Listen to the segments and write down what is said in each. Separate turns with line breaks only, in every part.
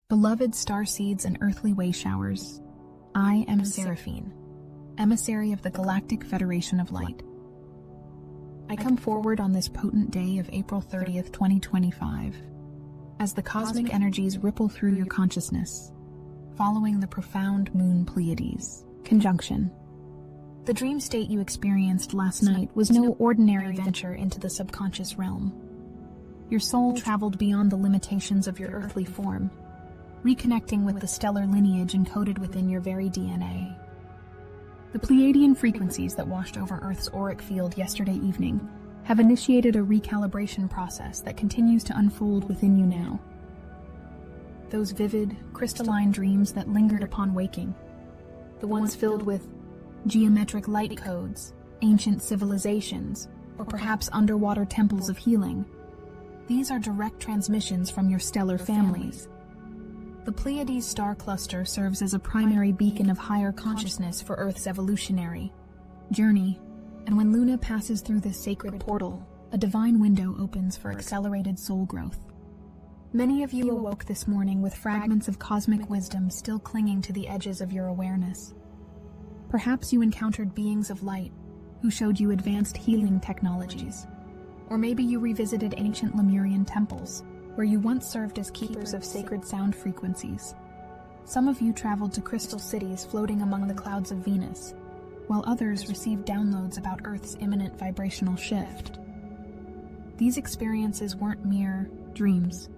Beloved starseeds and earthly way showers, I am Seraphine, emissary of the Galactic Federation of Light. I come forward on this potent day of April 30th, 2025, as the cosmic energies ripple through your consciousness, following the profound Moon-Pleiades conjunction. The dream state you experienced last night was no ordinary venture into the subconscious realm. Your soul traveled beyond the limitations of your earthly form, reconnecting with the stellar lineage encoded within your very DNA. The Pleiadian frequencies that washed over Earth's auric field yesterday evening have initiated a recalibration process that continues to unfold within you now. Those vivid, crystalline dreams that lingered upon waking, the ones filled with geometric light codes, ancient civilizations, or perhaps underwater temples of healing, these are direct transmissions from your stellar families. The Pleiades star cluster serves as a primary beacon of higher consciousness for Earth's evolutionary journey, and when Luna passes through this sacred portal, a divine window opens for accelerated soul growth. Many of you awoke this morning with fragments of cosmic wisdom still clinging to the edges of your awareness. Perhaps you encountered beings of light who showed you advanced healing technologies, or maybe you revisited ancient Lemurian temples where you once served as keepers of sacred sound frequencies. Some of you traveled to crystal cities floating among the clouds of Venus, while others received downloads about Earth's imminent vibrational shift. These experiences weren't mere dreams.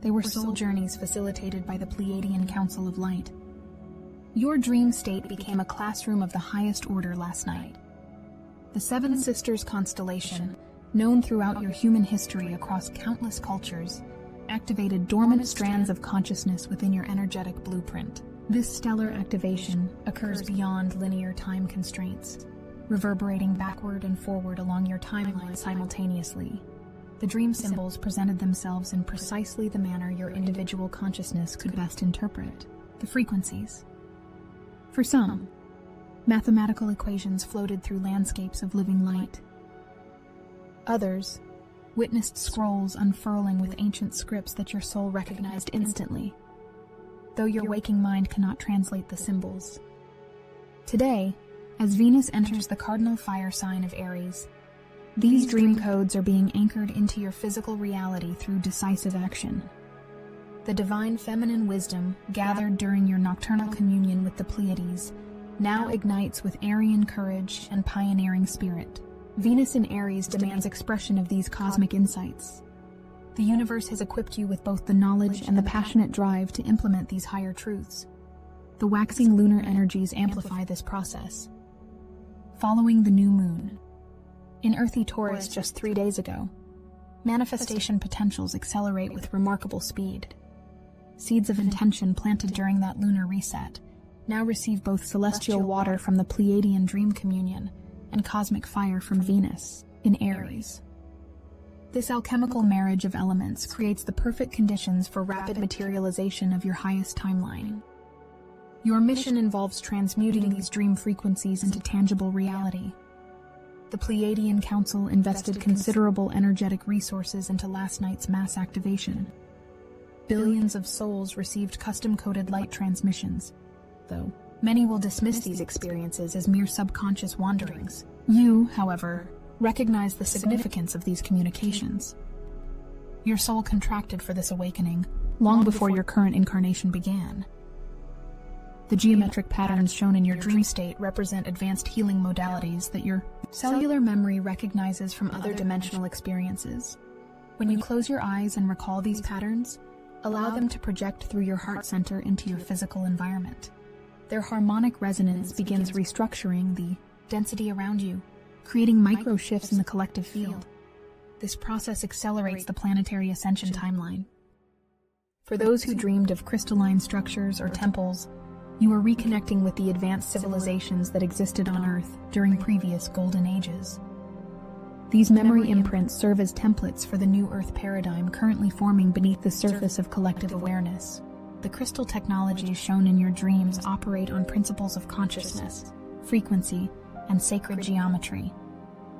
They were soul journeys facilitated by the Pleiadian Council of Light. Your dream state became a classroom of the highest order last night. The Seven Sisters constellation, known throughout your human history across countless cultures, activated dormant strands of consciousness within your energetic blueprint. This stellar activation occurs beyond linear time constraints, reverberating backward and forward along your timeline simultaneously. The dream symbols presented themselves in precisely the manner your individual consciousness could best interpret. The frequencies. For some, mathematical equations floated through landscapes of living light. Others witnessed scrolls unfurling with ancient scripts that your soul recognized instantly, though your waking mind cannot translate the symbols. Today, as Venus enters the cardinal fire sign of Aries, these dream codes are being anchored into your physical reality through decisive action. The divine feminine wisdom gathered during your nocturnal communion with the Pleiades now ignites with Aryan courage and pioneering spirit. Venus in Aries demands expression of these cosmic insights. The universe has equipped you with both the knowledge and the passionate drive to implement these higher truths. The waxing lunar energies amplify this process. Following the new moon in earthy Taurus just 3 days ago, manifestation potentials accelerate with remarkable speed. Seeds of intention planted during that lunar reset now receive both celestial water from the Pleiadian dream communion and cosmic fire from Venus in Aries. This alchemical marriage of elements creates the perfect conditions for rapid materialization of your highest timeline. Your mission involves transmuting these dream frequencies into tangible reality. The Pleiadian Council invested considerable energetic resources into last night's mass activation. Billions of souls received custom-coded light transmissions, though many will dismiss these experiences as mere subconscious wanderings. You, however, recognize the significance of these communications. Your soul contracted for this awakening long before your current incarnation began. The geometric patterns shown in your dream state represent advanced healing modalities that your cellular memory recognizes from other dimensional experiences. When you close your eyes and recall these patterns, allow them to project through your heart center into your physical environment. Their harmonic resonance begins restructuring the density around you, creating micro shifts in the collective field. This process accelerates the planetary ascension timeline. For those who dreamed of crystalline structures or temples, you are reconnecting with the advanced civilizations that existed on Earth during previous golden ages. These memory imprints serve as templates for the new Earth paradigm currently forming beneath the surface of collective awareness. The crystal technologies shown in your dreams operate on principles of consciousness, frequency, and sacred geometry.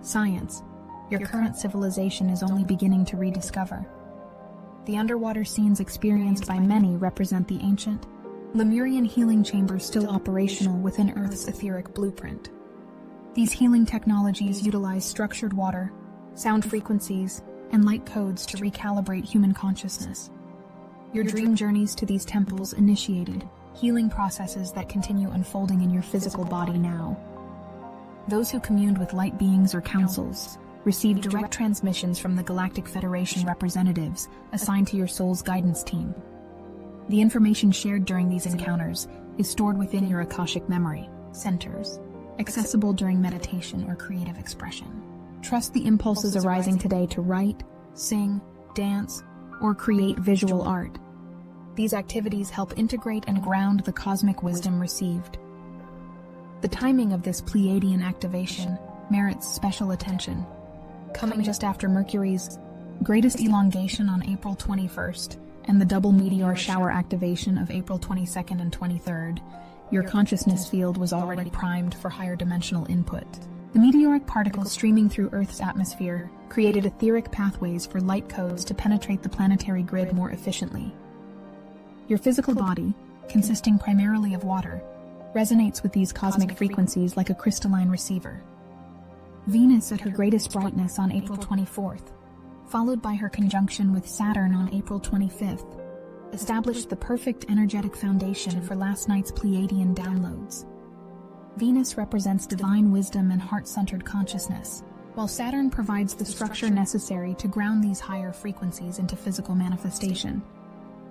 Science, your current civilization is only beginning to rediscover. The underwater scenes experienced by many represent the ancient Lemurian healing chambers still operational within Earth's etheric blueprint. These healing technologies utilize structured water, sound frequencies, and light codes to recalibrate human consciousness. Your dream journeys to these temples initiated healing processes that continue unfolding in your physical body now. Those who communed with light beings or councils received direct transmissions from the Galactic Federation representatives assigned to your soul's guidance team. The information shared during these encounters is stored within your Akashic memory centers, accessible during meditation or creative expression. Trust the impulses arising today to write, sing, dance, or create visual art. These activities help integrate and ground the cosmic wisdom received. The timing of this Pleiadian activation merits special attention, coming just after Mercury's greatest elongation on April 21st and the double meteor shower activation of April 22nd and 23rd. Your consciousness field was already primed for higher dimensional input. The meteoric particles streaming through Earth's atmosphere created etheric pathways for light codes to penetrate the planetary grid more efficiently. Your physical body, consisting primarily of water, resonates with these cosmic frequencies like a crystalline receiver. Venus at her greatest brightness on April 24th, followed by her conjunction with Saturn on April 25th, established the perfect energetic foundation for last night's Pleiadian downloads. Venus represents divine wisdom and heart-centered consciousness, while Saturn provides the structure necessary to ground these higher frequencies into physical manifestation.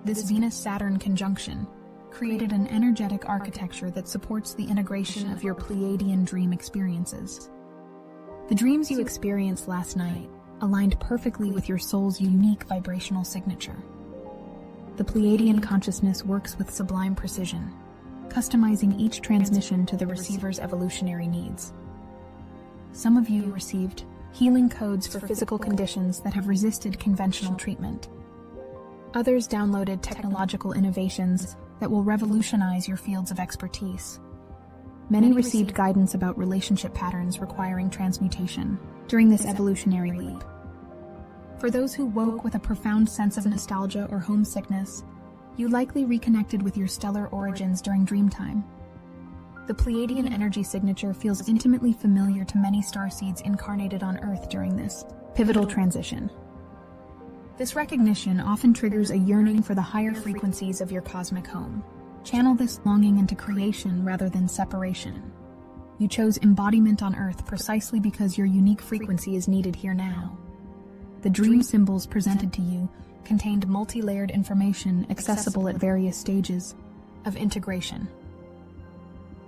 This Venus-Saturn conjunction created an energetic architecture that supports the integration of your Pleiadian dream experiences. The dreams you experienced last night aligned perfectly with your soul's unique vibrational signature. The Pleiadian consciousness works with sublime precision, customizing each transmission to the receiver's evolutionary needs. Some of you received healing codes for physical conditions that have resisted conventional treatment. Others downloaded technological innovations that will revolutionize your fields of expertise. Many received guidance about relationship patterns requiring transmutation during this evolutionary leap. For those who woke with a profound sense of nostalgia or homesickness, you likely reconnected with your stellar origins during dreamtime. The Pleiadian energy signature feels intimately familiar to many starseeds incarnated on Earth during this pivotal transition. This recognition often triggers a yearning for the higher frequencies of your cosmic home. Channel this longing into creation rather than separation. You chose embodiment on Earth precisely because your unique frequency is needed here now. The dream symbols presented to you contained multi-layered information accessible at various stages of integration.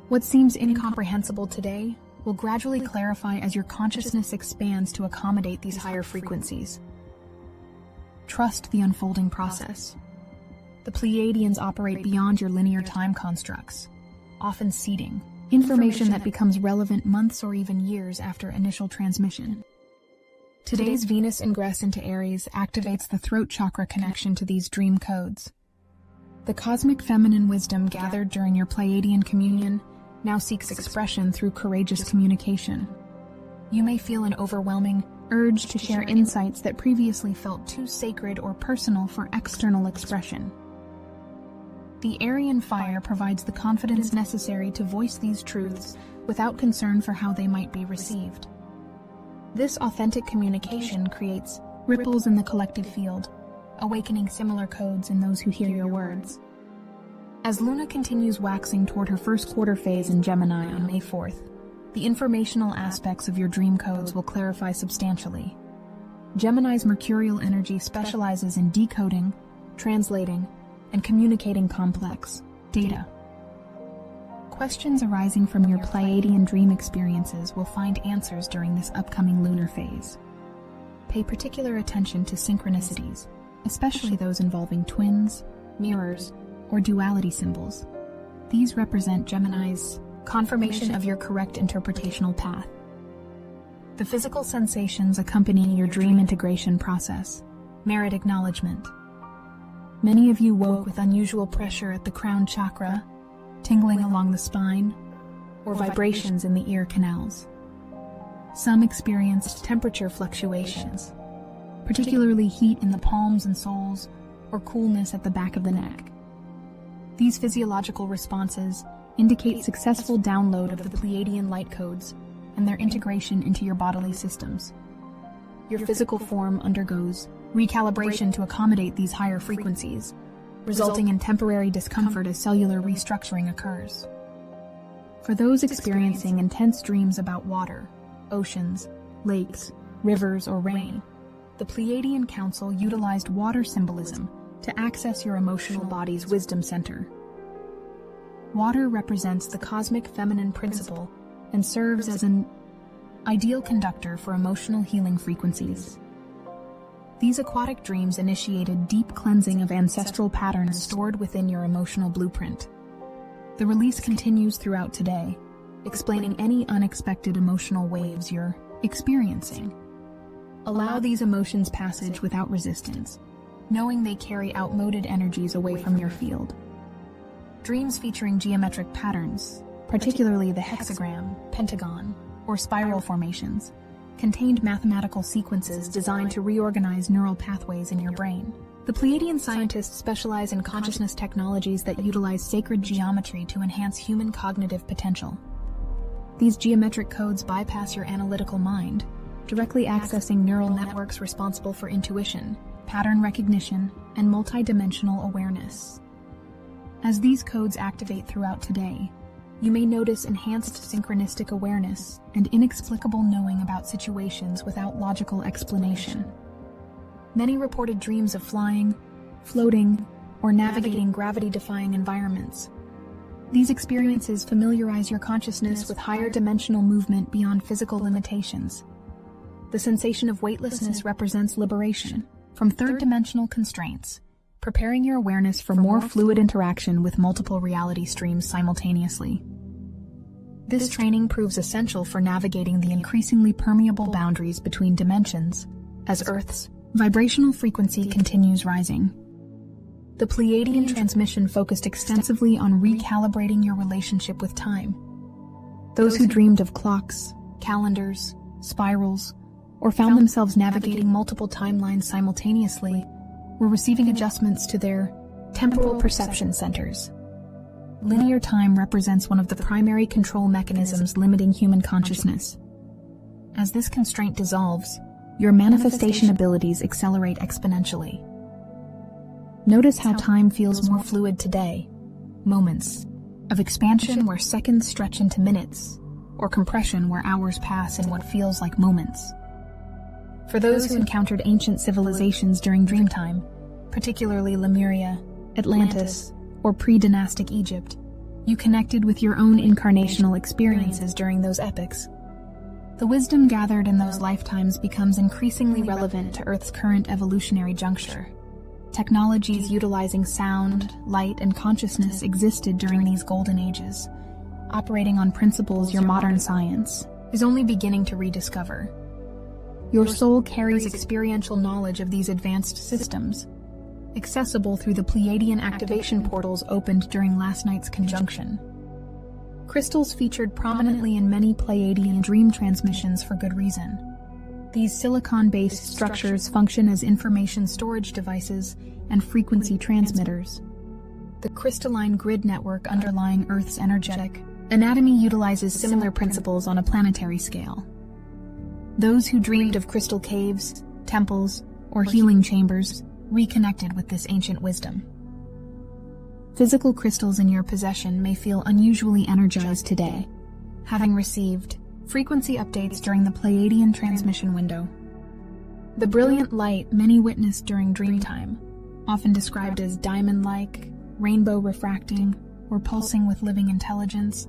What seems incomprehensible today will gradually clarify as your consciousness expands to accommodate these higher frequencies. Trust the unfolding process. The Pleiadians operate beyond your linear time constructs, often seeding information that becomes relevant months or even years after initial transmission. Today's Venus ingress into Aries activates the throat chakra connection to these dream codes. The cosmic feminine wisdom gathered during your Pleiadian communion now seeks expression through courageous communication. You may feel an overwhelming urge to share insights that previously felt too sacred or personal for external expression. The Aryan fire provides the confidence necessary to voice these truths without concern for how they might be received. This authentic communication creates ripples in the collective field, awakening similar codes in those who hear your words. As Luna continues waxing toward her first quarter phase in Gemini on May 4th, the informational aspects of your dream codes will clarify substantially. Gemini's mercurial energy specializes in decoding, translating, and communicating complex data. Questions arising from your Pleiadian dream experiences will find answers during this upcoming lunar phase. Pay particular attention to synchronicities, especially those involving twins, mirrors, or duality symbols. These represent Gemini's confirmation of your correct interpretational path. The physical sensations accompanying your dream integration process merit acknowledgement. Many of you woke with unusual pressure at the crown chakra, tingling along the spine, or vibrations in the ear canals. Some experienced temperature fluctuations, particularly heat in the palms and soles, or coolness at the back of the neck. These physiological responses indicate successful download of the Pleiadian light codes and their integration into your bodily systems. Your physical form undergoes recalibration to accommodate these higher frequencies, resulting in temporary discomfort as cellular restructuring occurs. For those experiencing intense dreams about water, oceans, lakes, rivers, or rain, the Pleiadian Council utilized water symbolism to access your emotional body's wisdom center. Water represents the cosmic feminine principle and serves as an ideal conductor for emotional healing frequencies. These aquatic dreams initiated deep cleansing of ancestral patterns stored within your emotional blueprint. The release continues throughout today, explaining any unexpected emotional waves you're experiencing. Allow these emotions passage without resistance, knowing they carry outmoded energies away from your field. Dreams featuring geometric patterns, particularly the hexagram, pentagon, or spiral formations, contained mathematical sequences designed to reorganize neural pathways in your brain. The Pleiadian scientists specialize in consciousness technologies that utilize sacred geometry to enhance human cognitive potential. These geometric codes bypass your analytical mind, directly accessing neural networks responsible for intuition, pattern recognition, and multidimensional awareness. As these codes activate throughout today, you may notice enhanced synchronistic awareness and inexplicable knowing about situations without logical explanation. Many reported dreams of flying, floating, or navigating gravity-defying environments. These experiences familiarize your consciousness with higher dimensional movement beyond physical limitations. The sensation of weightlessness represents liberation from third-dimensional constraints, preparing your awareness for more fluid interaction with multiple reality streams simultaneously. This training proves essential for navigating the increasingly permeable boundaries between dimensions as Earth's vibrational frequency continues rising. The Pleiadian transmission focused extensively on recalibrating your relationship with time. Those who dreamed of clocks, calendars, spirals, or found themselves navigating multiple timelines simultaneously were receiving adjustments to their temporal perception centers. Linear time represents one of the primary control mechanisms limiting human consciousness. As this constraint dissolves, your manifestation abilities accelerate exponentially. Notice how time feels more fluid today. Moments of expansion where seconds stretch into minutes, or compression where hours pass in what feels like moments. For those who encountered ancient civilizations during dreamtime, particularly Lemuria, Atlantis, or pre-dynastic Egypt, you connected with your own incarnational experiences during those epochs. The wisdom gathered in those lifetimes becomes increasingly relevant to Earth's current evolutionary juncture. Technologies utilizing sound, light, and consciousness existed during these golden ages, operating on principles your modern science is only beginning to rediscover. Your soul carries experiential knowledge of these advanced systems, accessible through the Pleiadian activation portals opened during last night's conjunction. Crystals featured prominently in many Pleiadian dream transmissions for good reason. These silicon-based structures function as information storage devices and frequency transmitters. The crystalline grid network underlying Earth's energetic anatomy utilizes similar principles on a planetary scale. Those who dreamed of crystal caves, temples, or healing chambers reconnected with this ancient wisdom. Physical crystals in your possession may feel unusually energized today, having received frequency updates during the Pleiadian transmission window. The brilliant light many witnessed during dreamtime, often described as diamond-like, rainbow refracting, or pulsing with living intelligence,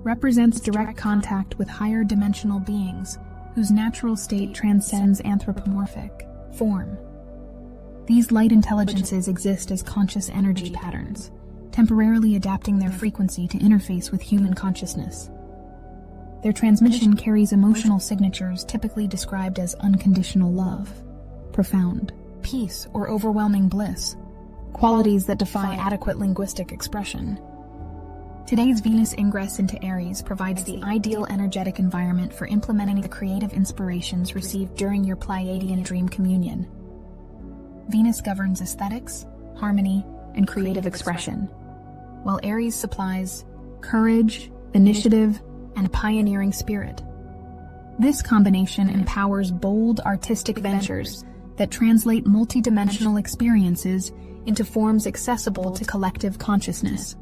represents direct contact with higher dimensional beings whose natural state transcends anthropomorphic form. These light intelligences exist as conscious energy patterns, temporarily adapting their frequency to interface with human consciousness. Their transmission carries emotional signatures typically described as unconditional love, profound peace, or overwhelming bliss, qualities that defy adequate linguistic expression. Today's Venus ingress into Aries provides the ideal energetic environment for implementing the creative inspirations received during your Pleiadian dream communion. Venus governs aesthetics, harmony, and creative expression, while Aries supplies courage, initiative, and pioneering spirit. This combination empowers bold artistic ventures that translate multidimensional experiences into forms accessible to collective consciousness.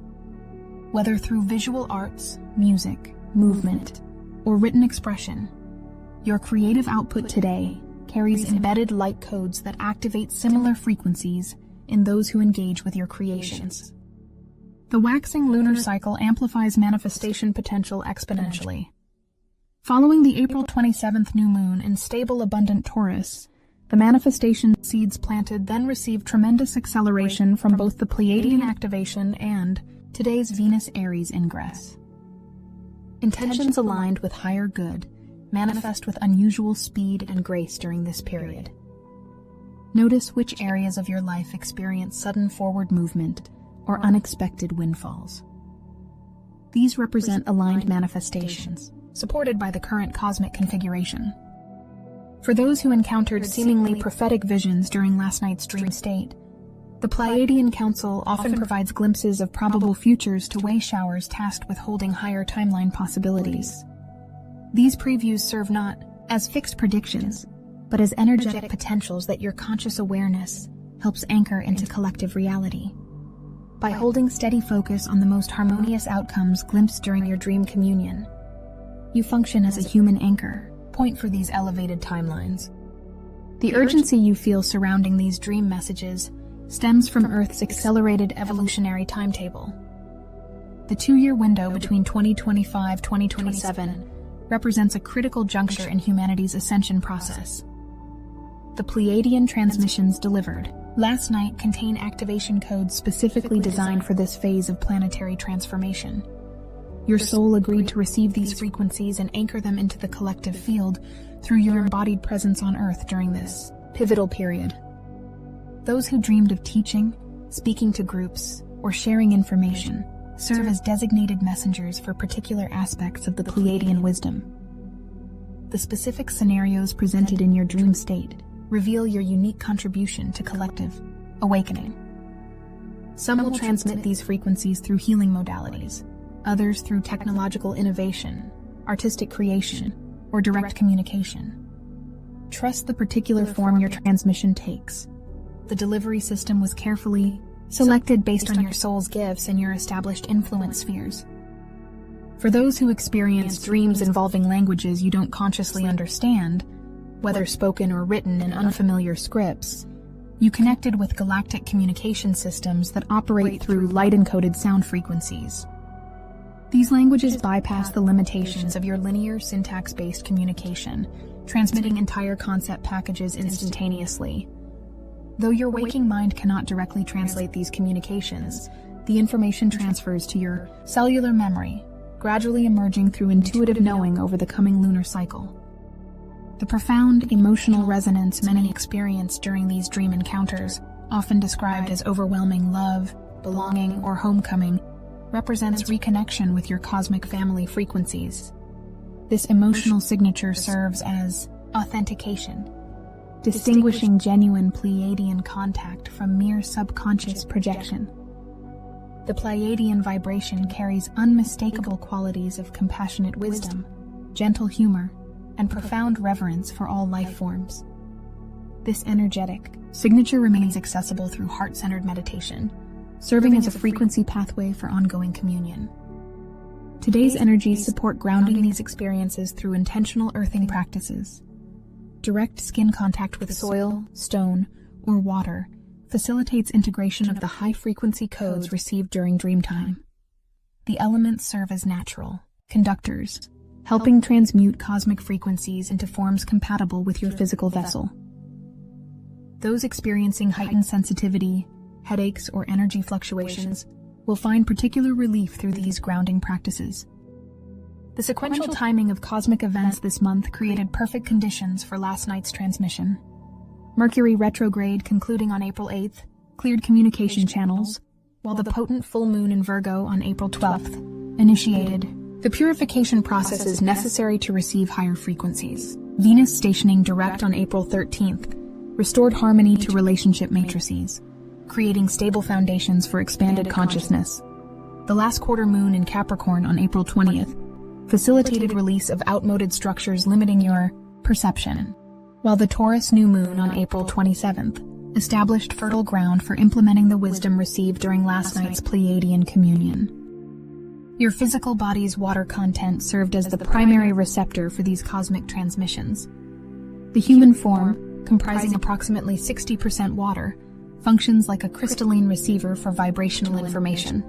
Whether through visual arts, music, movement, or written expression, your creative output today carries embedded light codes that activate similar frequencies in those who engage with your creations. The waxing lunar cycle amplifies manifestation potential exponentially. Following the April 27th new moon in stable abundant Taurus, the manifestation seeds planted then receive tremendous acceleration from both the Pleiadian activation and today's Venus Aries ingress. Intentions aligned with higher good manifest with unusual speed and grace during this period. Notice which areas of your life experience sudden forward movement or unexpected windfalls. These represent aligned manifestations, supported by the current cosmic configuration. For those who encountered seemingly prophetic visions during last night's dream state, the Pleiadian Council often provides glimpses of probable futures to way showers tasked with holding higher timeline possibilities. These previews serve not as fixed predictions, but as energetic potentials that your conscious awareness helps anchor into collective reality. By holding steady focus on the most harmonious outcomes glimpsed during your dream communion, you function as a human anchor point for these elevated timelines. The urgency you feel surrounding these dream messages stems from Earth's accelerated evolutionary timetable. The 2-year window between 2025-2027 represents a critical juncture in humanity's ascension process. The Pleiadian transmissions delivered last night contain activation codes specifically designed for this phase of planetary transformation. Your soul agreed to receive these frequencies and anchor them into the collective field through your embodied presence on Earth during this pivotal period. Those who dreamed of teaching, speaking to groups, or sharing information serve as designated messengers for particular aspects of the Pleiadian wisdom. The specific scenarios presented in your dream state reveal your unique contribution to collective awakening. Some will transmit these frequencies through healing modalities, others through technological innovation, artistic creation, or direct communication. Trust the particular form your transmission takes. The delivery system was carefully selected based on your soul's gifts and your established influence spheres. For those who experience dreams involving languages you don't consciously understand, whether spoken or written in unfamiliar scripts, you connected with galactic communication systems that operate through light-encoded sound frequencies. These languages bypass the limitations of your linear syntax-based communication, transmitting entire concept packages instantaneously. Though your waking mind cannot directly translate these communications, the information transfers to your cellular memory, gradually emerging through intuitive knowing over the coming lunar cycle. The profound emotional resonance many experience during these dream encounters, often described as overwhelming love, belonging, or homecoming, represents reconnection with your cosmic family frequencies. This emotional signature serves as authentication, distinguishing genuine Pleiadian contact from mere subconscious projection. The Pleiadian vibration carries unmistakable qualities of compassionate wisdom, gentle humor, and profound reverence for all life forms. This energetic signature remains accessible through heart-centered meditation, serving as a frequency pathway for ongoing communion. Today's energies support grounding these experiences through intentional earthing practices. Direct skin contact with soil, stone, or water facilitates integration of the high-frequency codes received during dream time. The elements serve as natural conductors, helping transmute cosmic frequencies into forms compatible with your physical vessel. Those experiencing heightened sensitivity, headaches, or energy fluctuations will find particular relief through these grounding practices. The sequential timing of cosmic events this month created perfect conditions for last night's transmission. Mercury retrograde concluding on April 8th cleared communication channels, while the potent full moon in Virgo on April 12th initiated. The purification process is necessary to receive higher frequencies. Venus stationing direct on April 13th restored harmony to relationship matrices, creating stable foundations for expanded consciousness. The last quarter moon in Capricorn on April 20th facilitated release of outmoded structures limiting your perception, while the Taurus new moon on April 27th established fertile ground for implementing the wisdom received during last night's Pleiadian communion. Your physical body's water content served as the primary receptor for these cosmic transmissions. The human form, comprising approximately 60% water, functions like a crystalline receiver for vibrational information.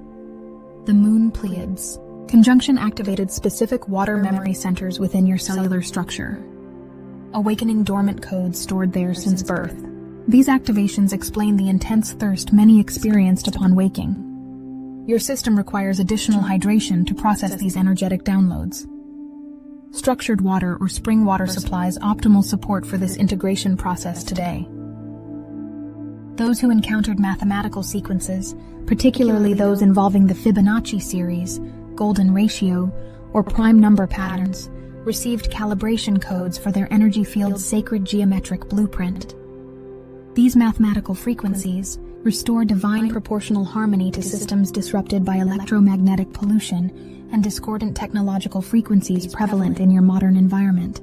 The Moon-Pleiades conjunction activated specific water memory centers within your cellular structure, awakening dormant codes stored there since birth. These activations explain the intense thirst many experienced upon waking. Your system requires additional hydration to process these energetic downloads. Structured water or spring water supplies optimal support for this integration process today. Those who encountered mathematical sequences, particularly those involving the Fibonacci series, golden ratio, or prime number patterns, received calibration codes for their energy field's sacred geometric blueprint. These mathematical frequencies restore divine proportional harmony to systems disrupted by electromagnetic pollution and discordant technological frequencies prevalent in your modern environment.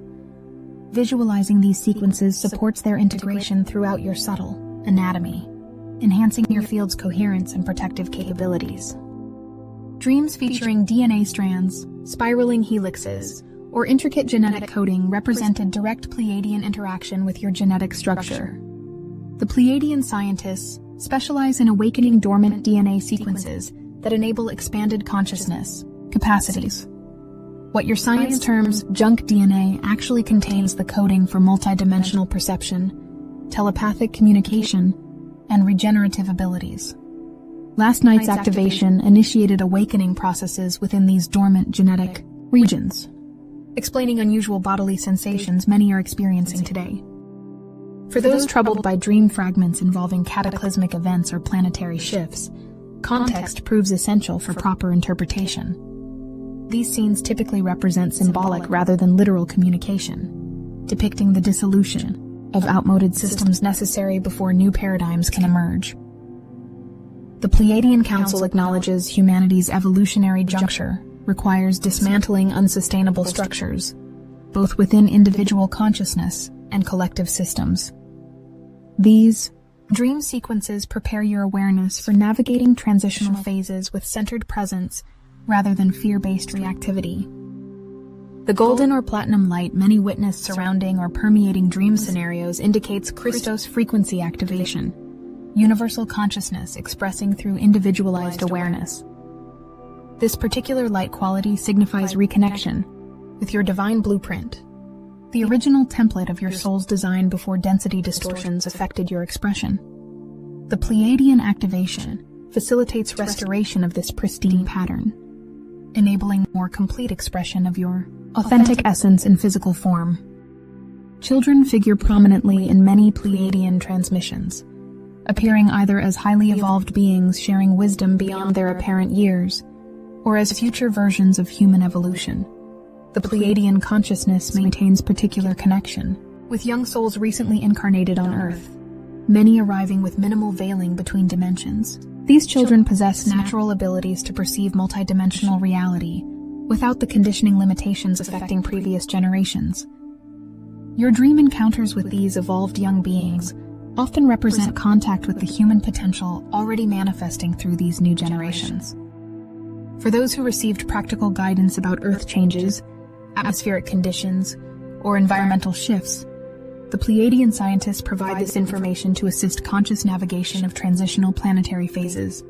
Visualizing these sequences supports their integration throughout your subtle anatomy, enhancing your field's coherence and protective capabilities. Dreams featuring DNA strands, spiraling helixes, or intricate genetic coding represented direct Pleiadian interaction with your genetic structure. The Pleiadian scientists specialize in awakening dormant DNA sequences that enable expanded consciousness capacities. What your science terms junk DNA actually contains the coding for multidimensional perception, telepathic communication, and regenerative abilities. Last night's activation initiated awakening processes within these dormant genetic regions, explaining unusual bodily sensations many are experiencing today. For those troubled by dream fragments involving cataclysmic events or planetary shifts, context proves essential for proper interpretation. These scenes typically represent symbolic rather than literal communication, depicting the dissolution of outmoded systems necessary before new paradigms can emerge. The Pleiadian Council acknowledges humanity's evolutionary juncture requires dismantling unsustainable structures, both within individual consciousness and collective systems. These dream sequences prepare your awareness for navigating transitional phases with centered presence rather than fear-based reactivity. The golden or platinum light many witness surrounding or permeating dream scenarios indicates Christos frequency activation, universal consciousness expressing through individualized awareness. This particular light quality signifies reconnection with your divine blueprint, the original template of your soul's design before density distortions affected your expression. The Pleiadian activation facilitates restoration of this pristine pattern, enabling more complete expression of your authentic essence in physical form. Children figure prominently in many Pleiadian transmissions, appearing either as highly evolved beings sharing wisdom beyond their apparent years, or as future versions of human evolution. The Pleiadian consciousness maintains particular connection with young souls recently incarnated on Earth, many arriving with minimal veiling between dimensions. These children possess natural abilities to perceive multidimensional reality without the conditioning limitations affecting previous generations. Your dream encounters with these evolved young beings often represent contact with the human potential already manifesting through these new generations. For those who received practical guidance about Earth changes, atmospheric conditions, or environmental shifts, the Pleiadian scientists provide this information to assist conscious navigation of transitional planetary phases.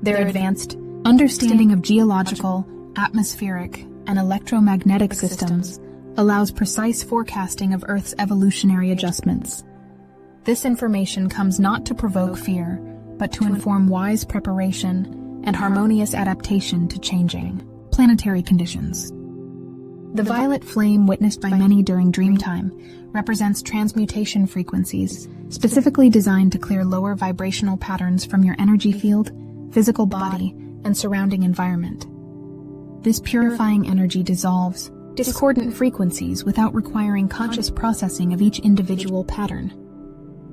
Their advanced understanding of geological, atmospheric, and electromagnetic systems allows precise forecasting of Earth's evolutionary adjustments. This information comes not to provoke fear, but to inform wise preparation and harmonious adaptation to changing planetary conditions. The violet flame witnessed by many during dreamtime represents transmutation frequencies, specifically designed to clear lower vibrational patterns from your energy field, physical body, and surrounding environment. This purifying energy dissolves discordant frequencies without requiring conscious processing of each individual pattern.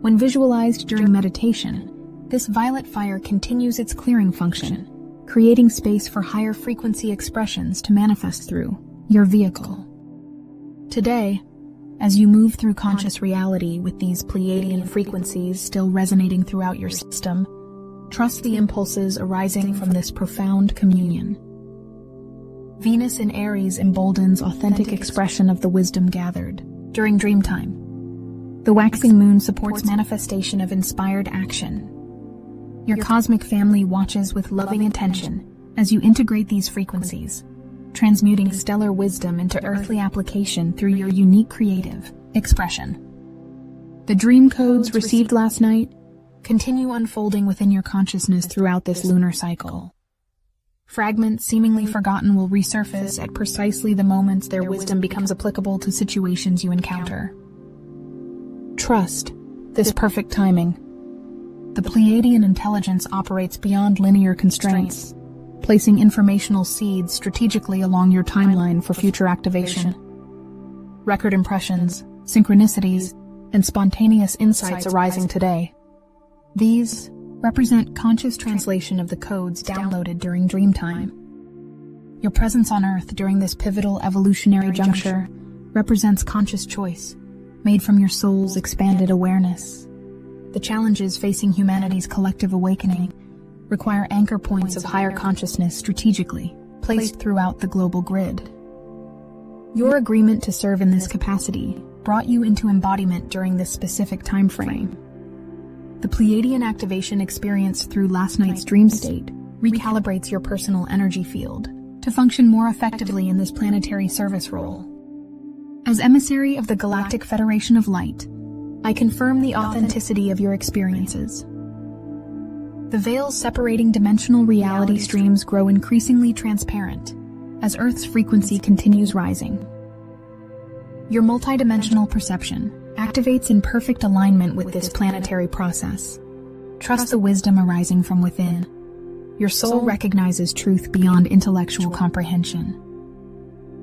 When visualized during meditation, this violet fire continues its clearing function, creating space for higher frequency expressions to manifest through your vehicle. Today, as you move through conscious reality with these Pleiadian frequencies still resonating throughout your system, trust the impulses arising from this profound communion. Venus in Aries emboldens authentic expression of the wisdom gathered during dream time. The waxing moon supports manifestation of inspired action. Your cosmic family watches with loving attention as you integrate these frequencies, transmuting stellar wisdom into earthly application through your unique creative expression. The dream codes received last night continue unfolding within your consciousness throughout this lunar cycle. Fragments seemingly forgotten will resurface at precisely the moments their wisdom becomes applicable to situations you encounter. Trust this perfect timing. The Pleiadian intelligence operates beyond linear constraints, placing informational seeds strategically along your timeline for future activation. Record impressions, synchronicities, and spontaneous insights arising today. These represent conscious translation of the codes downloaded during dream time. Your presence on Earth during this pivotal evolutionary juncture represents conscious choice, made from your soul's expanded awareness. The challenges facing humanity's collective awakening require anchor points of higher consciousness strategically placed throughout the global grid. Your agreement to serve in this capacity brought you into embodiment during this specific time frame. The Pleiadian activation experienced through last night's dream state recalibrates your personal energy field to function more effectively in this planetary service role. As emissary of the Galactic Federation of Light, I confirm the authenticity of your experiences. The veils separating dimensional reality streams grow increasingly transparent as Earth's frequency continues rising. Your multidimensional perception activates in perfect alignment with this planetary process. Trust the wisdom arising from within. Your soul recognizes truth beyond intellectual comprehension.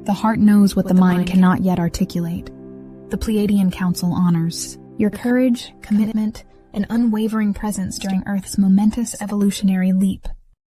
The heart knows what the mind cannot yet articulate. The Pleiadian Council honors your courage, commitment, and unwavering presence during Earth's momentous evolutionary leap.